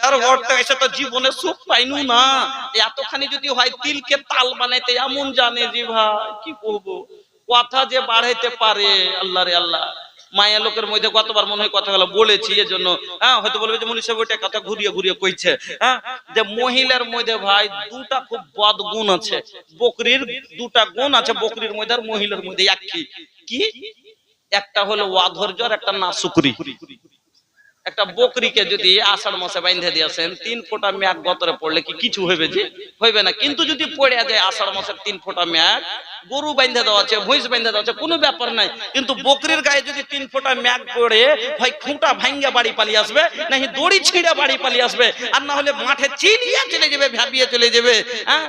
আর ঘরটা এসে তো জীবনে সুখ পাইনু না। এতখানি যদি হয় তিলকে তাল বানাইতে এমন জানে যে ভাই কি করবো, কথা যে বাড়াইতে পারে আল্লাহ রে আল্লাহ। মায়া লোকের মধ্যে কতবার মনে হয় কথাগুলো বলেছি, এর জন্য হ্যাঁ হয়তো বলবে যে মনীষ ওইটা কথা ঘুরিয়ে ঘুরিয়ে কইছে। হ্যাঁ, যে মহিলার মধ্যে ভাই দুটা খুব বদ গুণ আছে। বকরির দুটা গুণ আছে বকরির মধ্যে আর মহিলার মধ্যে একই। কি? একটা হলো অধৈর্য আর একটা নাশুকরি। একটা বকরিকে যদি আষাঢ় মাসে বাইন্ধে দিয়েছেন 3 ফোঁটা মেঘ গতরে পড়লে কি কিছু হইবে? যে হইবে না। কিন্তু যদি পড়ে যায় আষাঢ় মাসের 3 ফোঁটা মেঘ, গরু বাইন্ধে দেওয়া আছে, ভুঁইস বাইন্ধে দেওয়া আছে, কোনো ব্যাপার নাই। কিন্তু বকরির গায়ে যদি 3 ফোঁটা মেঘ পড়ে, হয় খুঁটা ভাঙ্গা বাড়ি পালিয়ে আসবে, নাকি দড়ি ছিঁড়ে বাড়ি পালিয়ে আসবে, আর না হলে মাঠে চিলিয়ে চলে যাবে, ভাবিয়ে চলে যাবে। হ্যাঁ,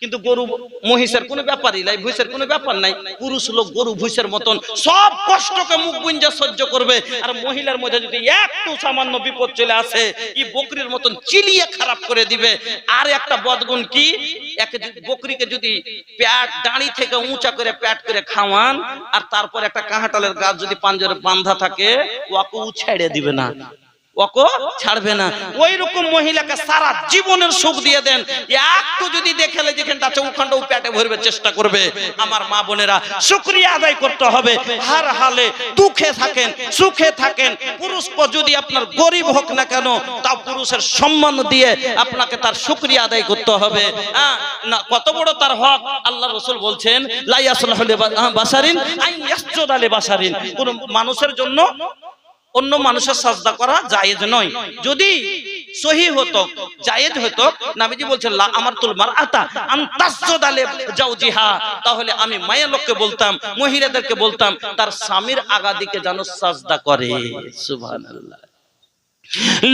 কিন্তু গরু মহিষের কোনো ব্যাপারই নাই, ভুঁইসের কোনো ব্যাপার নাই। পুরুষ লোক গরু ভুঁইসের মতন সব কষ্টকে মুখ বুঞ্জা সহ্য করবে। আর মহিলার মধ্যে যদি একটু সামান্য বিপদ চলে আসে, এই বকরির মতন চিলিয়ে খারাপ করে দিবে। আর একটা বদগুণ কি, বকরিকে যদি প্যাট দাঁড়ি থেকে উঁচা করে প্যাট করে খাওয়ান, আর তারপর একটা কাঁঠালের গাছ যদি পাঞ্জরে বাঁধা থাকে, ওকে ছেড়ে দিবে না, ওকে ছাড়বে না। ওই রকম মহিলাকে সারা জীবনের সুখ দিয়ে দেন। একটু যদি দেখেলে যেখানটা আছে ওখানটাও পেটে ভরবে চেষ্টা করবে। আমার মা বোনেরা, শুকরিয়া আদায় করতে হবে। হার হালে দুঃখে থাকেন সুখে থাকেন, পুরুষ যদি আপনার গরিব হোক না কেন, তাও পুরুষের সম্মান দিয়ে আপনাকে তার শুকরিয়া আদায় করতে হবে। না কত বড় তার হক। আল্লাহ রাসূল বলছেন, লা ইয়াসলাহু লিবাশারিন আন ইয়াসজুদা লিবাশারিন। কোন মানুষের জন্য অন্য মানুষের সাজদা করা জায়েজ নয়। যদি সহিহ হতো, জায়েজ হতো, নবীজি বলছেন লা আমারতুল মারআতা আন তাসজুদা লিজাওজিহা, তাহলে আমি মায়া লোককে বলতাম, মহিলাদেরকে বলতাম তার স্বামীর আগা দিকে যেন সাজদা করে। সুবহানাল্লাহ।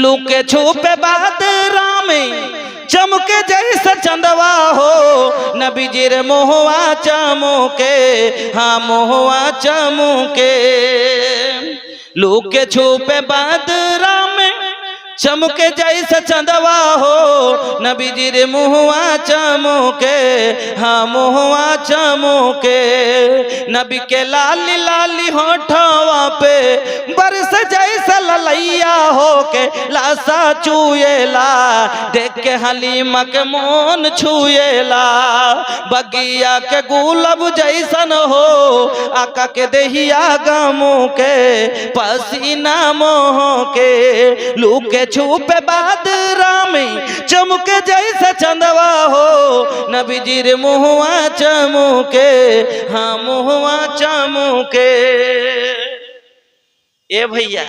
লুকে ছুপে বাদরা में चमके जैसे चंदवा हो, नबीजीर मोहवा चमके, हाँ मोहवा चमके। लुके छुपे बादरा में चमके जैसे चंदवा हो, नबीजीर मुहवा चमके, हाँ मुहवा चमके। नबी के लाली लाली होठवा पे बरस जैसा ललैया हो के लासा चुएला, देख के हलीमा के मोन छुएला। बगिया के गुलाब जैसन हो, आका के देहिया गमो के पसीना मोह के। लुके छुपे बादरा में चमके जैसे चंदवा हो, नबीजीर मुहवा चमके, हाँ मुहवा चमके। ए भैया,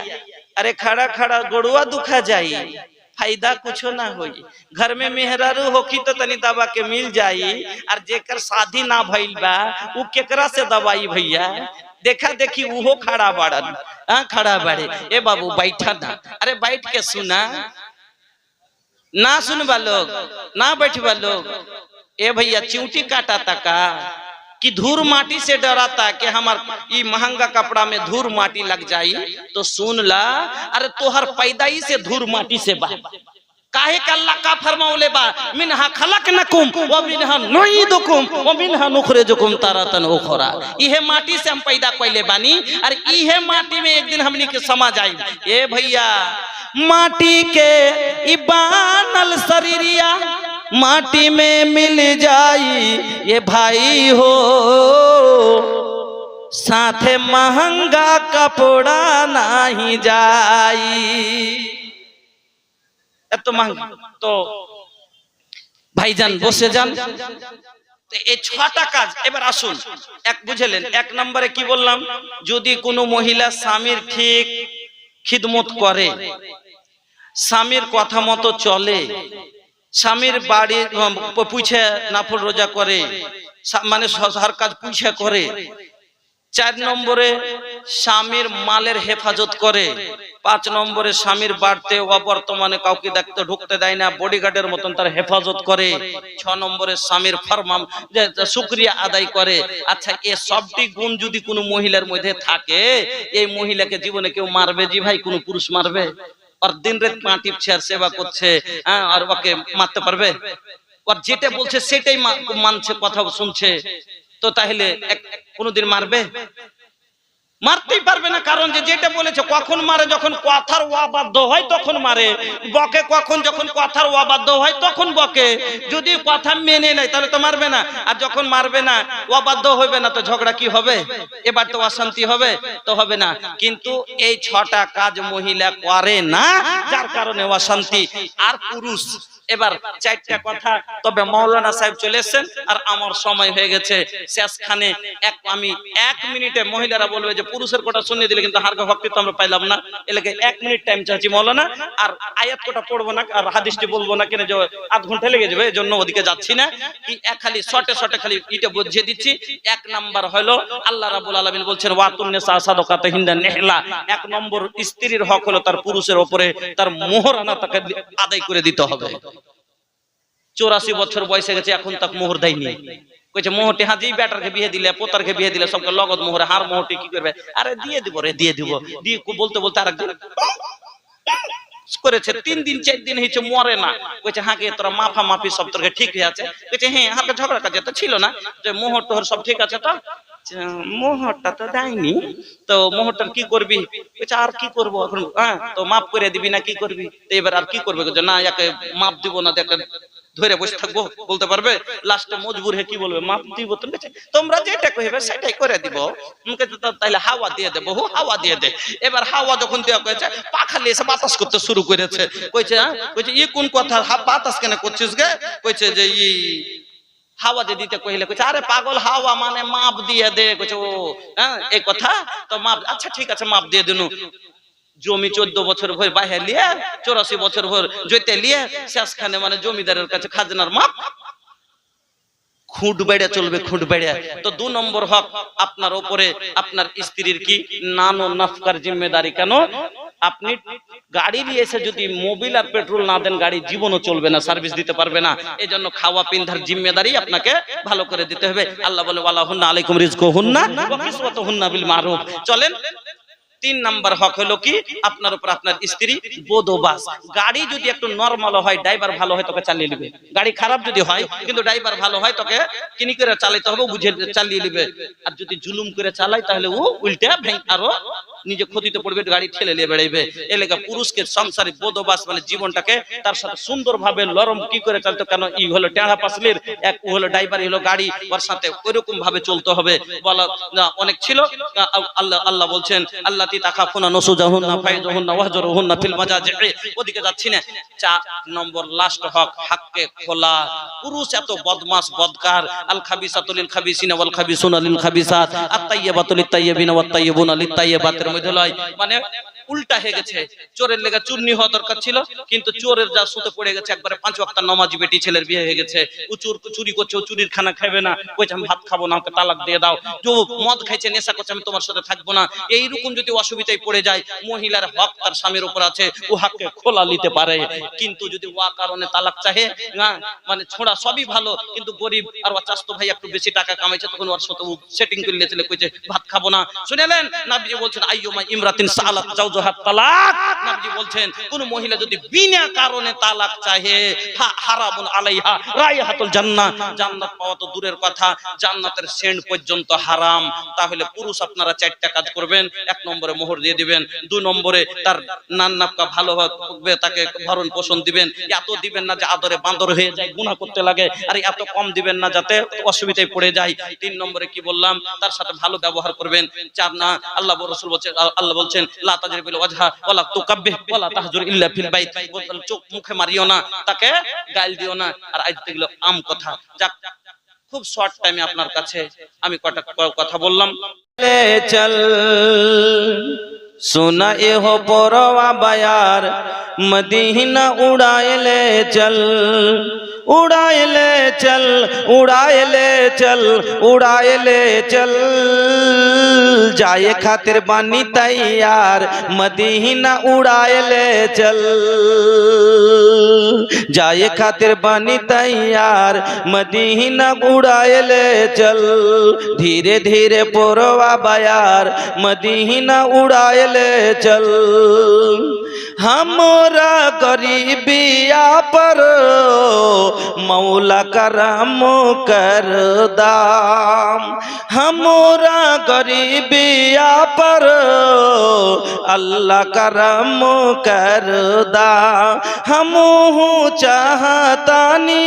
अरे खड़ा खड़ा गोड़ुआ दुखा जाई, फायदा कुछो ना होई। घर में मेहरारू होखी तो तनी दवा के मिल जाई, और जेकर शादी ना भइल बा उ केकरा से दवाई भैया। देखा देखी उहो खड़ा बाड़न, खड़ा बाड़े। ए बाबू बैठा ना, अरे बैठ के सुना ना, सुनबा लोग ना बैठबा लोग। ए भैया चिंटी काटा तका कि धूल माटी से डराता कि हमार ई महंगा कपड़ा में धूल माटी लग जाई, तो सुन ला, अरे तोहर पैदाई से धूल माटी से बा। काहे का अल्लाह का फरमाउले बा, मिनहा खलकनकुम व मिनहा नुईदुकुम व मिनहा नुखरिजुकुम तारातन उखरा। इहे माटी से हम पैदा कइले बानी, और इहे माटी में एक दिन हमनी के समा जाई। ए भैया, माटी के ई बानल शरीरिया माटी में मिल जाई, ये भाई हो साथे महंगा कपड़ा नहीं जाई। এত महंगा তো ভাইজান বসে যান। এই 6টা কাজ এবার আসুন এক বুঝলেন। এক নম্বরে কি বললাম, যদি কোনো মহিলা স্বামীর ঠিক খিদমত করে, স্বামীর কথা মতো চলে, স্বামীর বাড়ি পুছে নাফল রোজা করে, মানে হর কাজ পুছে করে। 4 নম্বরে স্বামীর মালের হেফাজত করে। 5 নম্বরে স্বামীর বাড়িতে অবর্তমানে কাউকে দেখতে ঢুকতে দেয় না, বডিগার্ডের মতন তার হেফাজত করে। 6 নম্বরে স্বামীর ফরমান শুকরিয়া আদায় করে। আচ্ছা, এই সবটি গুণ যদি কোনো মহিলার মধ্যে থাকে, এই মহিলাকে জীবনে কেউ মারবে জি ভাই? কোনো পুরুষ মারবে? और दिन रात पा टिपছে আর সেবা করছে, আর ওকে মারতে পারবে? और যেটা বলছে সেটাই মানছে, কথা শুনছে, তো তাহলে কোনদিন মারবে? মারতেই পারবে না, কারণ যেটা বলেছে কখন মারে, যখন কথার অবাধ্য হয় তখন মারে, বকে কখন, যখন কথার অবাধ্য হয় তখন বকে। যদি কথা মেনে নেয় তাহলে তো মারবে না, আর যখন মারবে না, অবাধ্য হবে না, তো ঝগড়া কি হবে? এবার তো অশান্তি হবে, তো হবে না। কিন্তু এই 6টা কাজ মহিলা করে না, যার কারণে অশান্তি। আর পুরুষ, এবার 4টা কথা। তবে মাওলানা সাহেব চলে এসেছেন আর আমার সময় হয়ে গেছে শেষখানে। আমি 1 মিনিটে, মহিলারা বলবে যে পুরুষের কথা শুনিয়ে দিলে কিন্তু হারকা ভক্তি তো আমরা পাইলাম না, এলাকে 1 মিনিট টাইম চাচ্ছি মাওলানা। আর আয়াত কোটা পড়বো না আর হাদিসটি বলবো না, কেন যে আধ ঘন্টা লেগে যাবে, এজন্য ওদিকে যাচ্ছি না। কি খালি শর্টে খালি এটা বুঝিয়ে দিচ্ছি। 1 নাম্বার হলো আল্লাহ রাব্বুল আলামিন বলছেন ওয়াতুন নিসা সাদাকাতাহিন্না নিহলা। 1 নম্বর স্ত্রীর হক হলো তার পুরুষের উপরে তার মোহরানা তাকে আদায় করে দিতে হবে। 84 বছর বয়সে গেছে, এখন তাক মোহর দেয়নি। কইছে মোহরটি হাজি বেটারকে বিয়ে দিলে, পোতারকে বিয়ে দিলে সবকে লগত মোহরে, হার মোহরটি কি করবে? আরে দিয়ে দিব রে, দিয়ে দিব। দিয়ে বলতে বলতে আরেকজন করেছে, 3 দিন 4 দিন হয়েছে মরে না। কইছে হ্যাঁ কে তোরা মাফা মাফি সব তোর ঠিক হয়ে আছে? কইছে হ্যাঁ, হারকে ঝগড়া কাজে তো ছিল না, যে মোহর টোহর সব ঠিক আছে। তো মোহরটা তো দেয়নি, তো মোহরটার কি করবি? কইছে আর কি করবো এখন, হ্যাঁ তো মাফ করে দিবি না কি করবি? তো এবার আর কি করবে? না একে মাফ দিব না, দেখে ধরে বসে থাকবো, বলতে পারবে? লাস্টে মজবুর হয়ে কি বলবে? মাফ দিব। তোমরা যেটা কইবে সেটাই করে দিব। তাইলে হাওয়া দিয়ে দেবো, হাওয়া দিয়ে দে। এবার হাওয়া যখন দেওয়া হয়েছে, পাখা নিয়ে এসে বাতাস করতে শুরু করেছে। কইছে কইছে ই কোন কথা, বাতাস কেন করছিস গে? কইছে যে ই হাওয়া যে দিতে কইলে, কইছে আরে পাগল, হাওয়া মানে মাপ দিয়ে দে। কইছে ও হ্যাঁ এই কথা, তো মাপ, আচ্ছা ঠিক আছে মাপ দিয়ে দিনু। জমি 14 বছর ভর বাইরে লিয়ে, 84 বছর ভর জইতে লিয়ে, শেষখানে মানে জমিদারের কাছে খাজনার মাপ, খুঁট বেড়ে চলবে, খুঁট বেড়ে। তো 2 নম্বর হক আপনার উপরে আপনার স্ত্রীর কি নানো নাফকার জিম্মেদারি। কেন? আপনি গাড়ি নিয়ে এসে যদি মোবিল আর পেট্রোল না দেন, গাড়ি জীবনও চলবে না, সার্ভিস দিতে পারবে না। এজন্য খাওয়া পিন্ধার জিম্মেদারি আপনাকে ভালো করে দিতে হবে। আল্লাহ বলে ওয়ালাহুন্না আলাইকুম রিজকুহুন্না ওয়া কিসওয়াতুহুন্না বিল মারুফ। চলেন 3 নাম্বার হক হলো কি আপনার উপর আপনার স্ত্রী বদবাস। গাড়ি যদি একটু নরমাল হয়, ড্রাইভার ভালো হয়, তোকে চালিয়ে নেবে। গাড়ি খারাপ যদি হয় কিন্তু ড্রাইভার ভালো হয়, তোকে কিনি করে চালাতে হবে, বুঝে চালিয়ে নেবে। আর যদি জুলুম করে চালায় তাহলে ও উল্টে আরো নিজে ক্ষতিতে পড়বে, গাড়ি ঠেলে নিয়ে বেড়াইবে। এলাকা পুরুষকে সংসারে বদবাস মানে জীবনটাকে তার সাথে সুন্দর ভাবে নরম কি করে চলতে। কেন ই হলো টেড়া পাসলির, এক ও হলো ড্রাইভার, হলো গাড়ি, ওর সাথে ওইরকম ভাবে চলতে হবে। বলা অনেক ছিল। আল্লাহ বলছেন আল্লাহ তাখাফুনা নুশুজাহুন্না ফাইজুহুন্না ওয়াহজুরুহুন্না ফিল মাজাজি। ওদিকে যাচ্ছি না। 4 নম্বর লাস্ট হক হাক্কে খোলা। পুরুষ এত বদমাস বদকার, আল খাবিসাতু লিল খাবিসিনা ওয়াল খাবিসুনা লিল খাবিসাত, আত তাইয়্যিবাতু লিত তাইয়্যিবিনা ওয়াত তাইয়্যিবুনা লিত তাইয়্যিবাতের মধ্যে লয়, মানে উল্টা হয়ে গেছে। চোরের লেগে চুরনি হওয়া দরকার ছিল, কিন্তু চোরের যা সুতে পড়ে গেছে, একবারে 5 ওয়াক্ত নামাজি বেটি ছেলের বিয়ে হয়ে গেছে। ও চুরি করছে, ও চুরির খানা খাবে না, কইছে আমি ভাত খাবো না, ওকে তালাক দিয়ে দাও। যে মদ খাইছে, নেশা করছে, আমি তোমার সাথে থাকবো না। এইরকম যদি অসুবিধায় পড়ে যায়, মহিলার হক তার স্বামীর উপর আছে, ও হককে খোলা নিতে পারে। কিন্তু যদি ওয়া কারণে তালাক চাহে না, মানে ছোড়া সবই ভালো, কিন্তু গরিব আর ও চাস্তো ভাই একটু বেশি টাকা কামাইছে, তখন ওর সাথে সেটিং করে নিয়েছিল, কইছে ভাত খাবো না। শুনেলেন নবীজি বলছেন আইয়ুমা ইমরাতিন সাআলাত জাওজাহা তালাক। নবীজি বলছেন কোন মহিলা যদি বিনা কারণে তালাক চাহে, হারামুন আলাইহা রাইহাতুল জান্নাহ, জান্নাত পাওয়া তো দূরের কথা, জান্নাতের সেন্ট পর্যন্ত হারাম। তাহলে পুরুষ আপনারা 4টা কাজ করবেন। 1 নম্বরে মোহর দিয়ে দিবেন, 2 নম্বরে তার নান্নাপকা ভালোভাবে তাকে ভরণ পোষণ দিবেন। এত দিবেন না যে আদরে বান্দর হয়ে যায়, গুনাহ করতে লাগে, আর এত কম দিবেন না যাতে অসুবিধায় পড়ে যায়। 3 নম্বরে কি বললাম, তার সাথে ভালো ব্যবহার করবেন। 4 না, আল্লাহ রাসূল বলছেন, আল্লাহ বলছেন লা তাজরিবিল ওয়াজহা ওয়ালা তুকাব্বিহ ওয়ালা তাহজুর ইল্লা ফিল বাইত। চোখ মুখে মারিও না, তাকে গাল দিও না। আর আজকে এগুলো আম কথা। যাক, খুব শর্ট টাইমে আপনার কাছে আমি কটা কথা বললাম। চল सुना ए हो पोरवा बयार मदीना उड़ाए ले चल, उड़ाए ले चल, उड़ाए ले चल, उड़ाए ले चल, जाए खातिर बानी तैयार मदीना उड़ाए ले चल, जाए खातिर बानी तैयार मदीना उड़ाए ले चल, धीरे धीरे पोरवा बयार मदीना उड़ाए ले चल, हमरा गरीबिया पर मौला करम कर दाम, हमरा गरीबिया पर अल्लाह करम कर दा। हमहू चाहतानी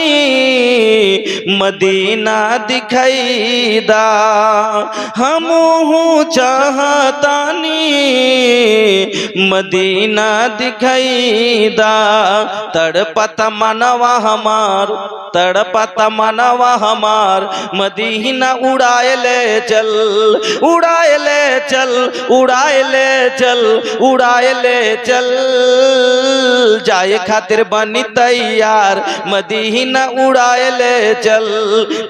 मदीना दिखाई दा। हमहू चाहतानी मदीना दिखाई दा। तड़पत मनवा हमार, तड़पत मनवा हमार, मदीना उड़ाए ले चल, उड़ाए ले चल, उड़ाए ले चल, उड़ाए ले चल। जाए खातिर बनी तैयार, मदीना उड़ाए ले चल।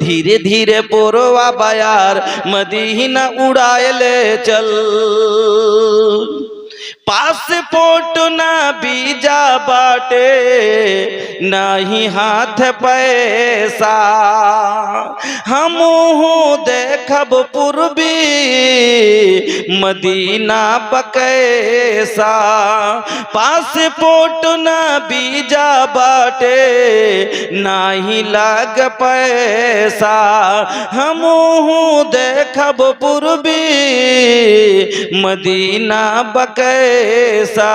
धीरे धीरे पोरवा बयार, मदीना उड़ाए ले चल। पासपोर्ट ना वीजा बाटे, नाही हाथ पैसा। हमहू देखब पूर्वी मदीना बकैसा। पासपोर्ट ना वीजा बाटे, नाही लाग पैसा। हमहू देखब पूर्वी मदीना बकैसा।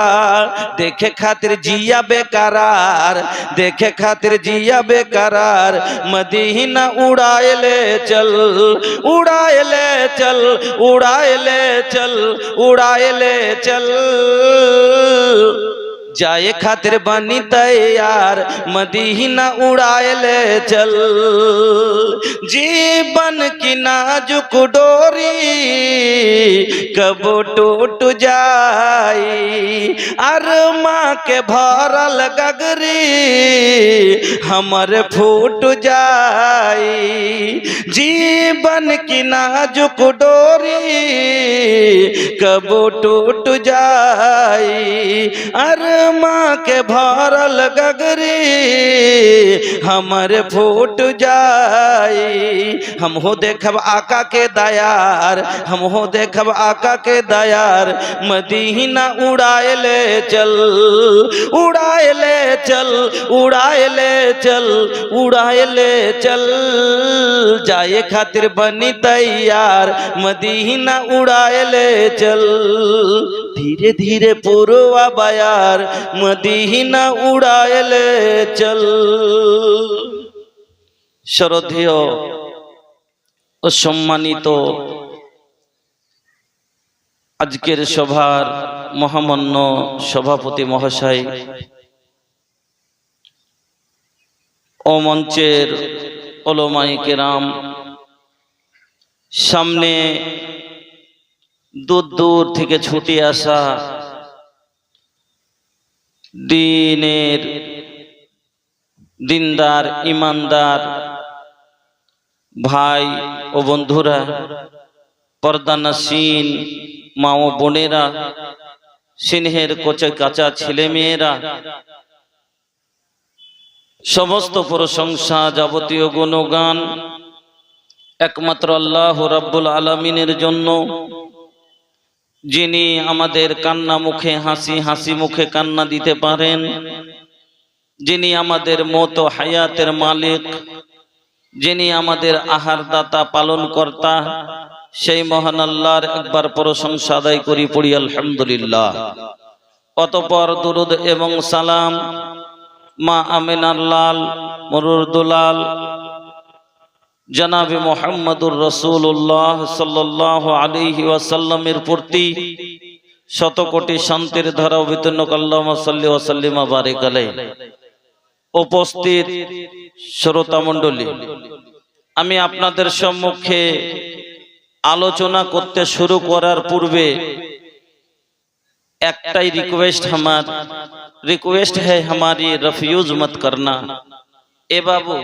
देखे खातिर जिया बेकरार, देखे खातिर जिया बेकरार, मदीना उड़ाए ले चल, उड़ाए ले चल, उड़ाए ले चल, उड़ाए ले चल। जाए खातिर बनी तैयार, मदीना उड़ाए ले चल। जीवन की नाजुक डोरी कब टूट जाई, अरमा के भरल गगरी हमर फूट जाई। जीवन की नाजुक डोरी कब टूट जाई, माँ के भरल गगरी हमर फूट जाई। हम हो देखब आका के दयार, हम हो देखब आका के दयार, मदीना उड़ाए ले चल, उड़ाए ले चल, उड़ाए ले चल, उड़ाए ले चल। जाए खातिर बनी तैयार, मदीना उड़ाए ले चल। धीरे धीरे पूर्वा बयार, मदीना उड़ाए ले चल। শ্রদ্ধেয় ও সম্মানিত আজকের সভার মহামান্য সভাপতি মহাশয় ও মঞ্চের ওলামায়ে কেরাম, সামনে দূর দূর থেকে ছুটে আসা দিনের দিনদার ইমানদার ভাই ও বন্ধুরা, পর্দানশীন মা ও বোনেরা, স্নেহের কোচে কাঁচা ছেলে মেয়েরা, সমস্ত প্রশংসা যাবতীয় গুণগান একমাত্র আল্লাহ রাব্বুল আলামিনের জন্য, যিনি আমাদের কান্না মুখে হাসি, হাসি মুখে কান্না দিতে পারেন, যিনি আমাদের মত হায়াতের মালিক, যিনি আমাদের আহার দাতা পালন কর্তা, সেই মহান আল্লাহর একবার প্রশংসা আদায় করি, পড়ি আলহামদুলিল্লাহ। অতঃপর দুরুদ এবং সালাম মা আমিনার লাল মরুর দুলাল জনাবে মুহাম্মদুর রাসূলুল্লাহ সাল্লাল্লাহু আলাইহি ওয়াসাল্লামের প্রতি শত কোটি শান্তির ধারা অবতীর্ণ আল্লাহুম্মা সাল্লি ওয়া সাল্লিম ওয়া বারিক আলাইহি। উপস্থিত শ্রোতা মণ্ডলী, আমি আপনাদের সম্মুখে আলোচনা করতে শুরু করার পূর্বে একটাই रिक्वेस्ट है हमारी रफ्यूज मत करना। ए बाबू,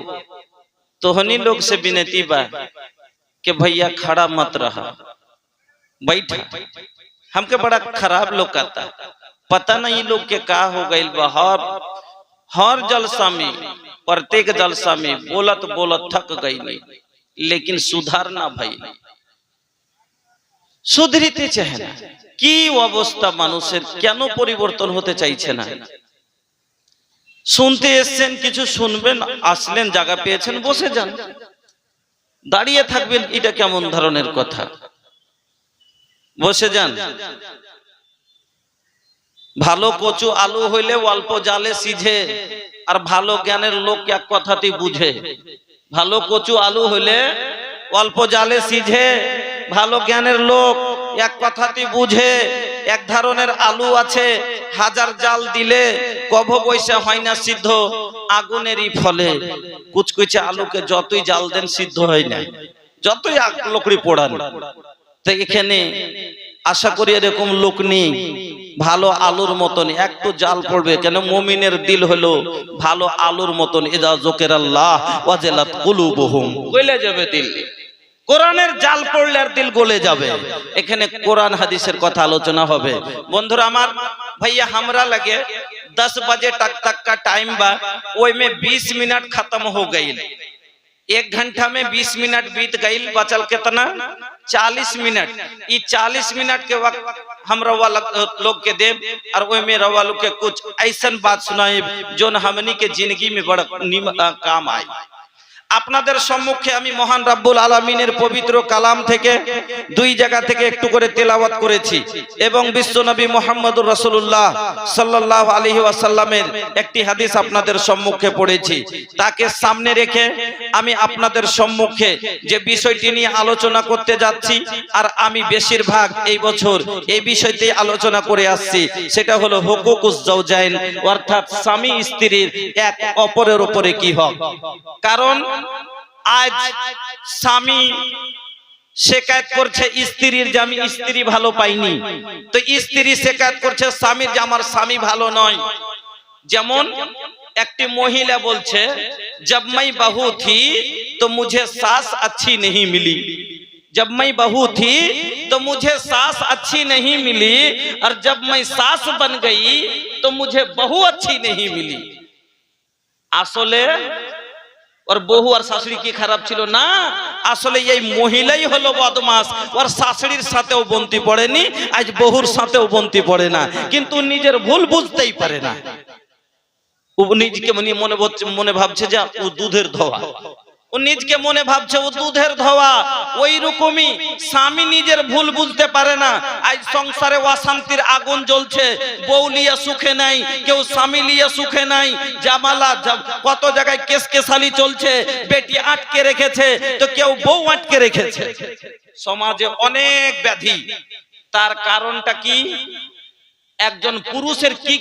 तोहनी लोग से विनती बा कि भैया खड़ा मत रहा, बैठा। हमके बड़ा खराब लोग कहता, पता नहीं लोग के का हो गइल बा। हर जलसा में, प्रत्येक जलसा में बोलत बोलत थक गई नहीं, लेकिन सुधारना भाई सुधरिते चाहे ना। কি অবস্থা মানুষের, কেন পরিবর্তন হতে চাইছে না? শুনতে এসেছেন, কিছু শুনবেন, আসলেন, জায়গা পেয়েছেন, বসে যান। দাঁড়িয়ে থাকবেন, এটা কেমন ধরনের কথা? বসে যান। ভালো কচু আলু হইলে অল্প জালে সিঝে, আর ভালো জ্ঞানের লোক এক কথাতেই বুঝে। ভালো কচু আলু হইলে অল্প জালে সিঝে, ভালো জ্ঞানের লোক এক কথাতেই বুঝে। এক ধরনের আলু আছে, হাজার জাল দিলে কভ বৈশা হয় না সিদ্ধ, আগুনেরই ফলে। কুচকুচে আলুকে যতই জাল দেন সিদ্ধ হয় না, যতই লকড়ি পোড়ান। তো এখানে আশা করি এরকম লোক নেই। ভালো আলুর মতন একটু জাল পড়বে কেন, মুমিনের দিল হলো ভালো আলুর মতন। ইযা যুকিরাল্লাহ ওয়াজিলাত কুলুবুহুম, গলে যাবে দিল। কোরআনের জাল পড়লে আর দিল গলে যাবে। এখানে কোরআন হাদিসের কথা আলোচনা হবে। বন্ধুরা আমার, भैया हमरा लगे 10 बजे तक का टाइम बा, ओई में 20 मिनट खत्म हो गई। 1 घंटा में 20 मिनट बीत गई, बचल कितना 40 मिनट। ये 40 मिनट के वक्त हम रवा लोग के देव, और ओई में रवा लोग के कुछ ऐसा बात सुनाए जो हमनी के जिंदगी में बड़ा काम आए। আপনাদের সম্মুখে আমি মহান রব্বুল আলামিনের পবিত্র কালাম থেকে দুই জায়গা থেকে একটু করে তেলাওয়াত করেছি, এবং বিশ্বনবী মুহাম্মদুর রাসূলুল্লাহ সাল্লাল্লাহু আলাইহি ওয়াসাল্লামের একটি হাদিস আপনাদের সম্মুখে পড়েছি। তাকে সামনে রেখে আমি আপনাদের সম্মুখে যে বিষয়টি নিয়ে আলোচনা করতে যাচ্ছি, আর আমি বেশিরভাগ এই বছর এই বিষয়টি আলোচনা করে আসছি, সেটা হলো হুকুকুজ জাওজাইন, অর্থাৎ স্বামী স্ত্রীর এক অপরের উপরে কি হক। কারণ আজ স্বামী শিকায়ত করছে স্ত্রীর যে আমি স্ত্রী ভালো পাইনি, তো স্ত্রী শিকায়ত করছে স্বামীর যে আমার স্বামী ভালো নয়। যেমন একটি মহিলা বলছে, जब मैं बहू थी तो मुझे सास अच्छी नहीं मिली, जब मैं बहू थी तो मुझे सास अच्छी नहीं मिली, और जब मैं सास बन गई तो मुझे बहू अच्छी नहीं मिली। আসলে और बहु और शाশুড়ি কি খারাপ ছিল না, আসলে এই মহিলাই হলো বদমাস। ওর শাশুড়ির সাথেও বন্তি পড়েনি, আজ বহুর সাথেও বন্তি পড়ে না, কিন্তু নিজের ভুল বুঝতেই পারে না। ও নিজকে মনে ভাবছে যে ও দুধের ধোয়া, ও নিজকে মনে ভাবছে ও দুধের ধোয়া। ওই রকমই স্বামী নিজের ভুল বুঝতে পারে না। আজ সংসারে অশান্তির আগুন জ্বলছে, বউ লিয়া সুখে নাই, কেউ স্বামী লিয়া সুখে নাই, জামালা কত জায়গায় কেসকেসালি চলছে, বেটি আটকে রেখেছে তো কেউ বউ আটকে রেখেছে। সমাজে অনেক ব্যাধি। তার কারণটা কি? একজন পুরুষের কি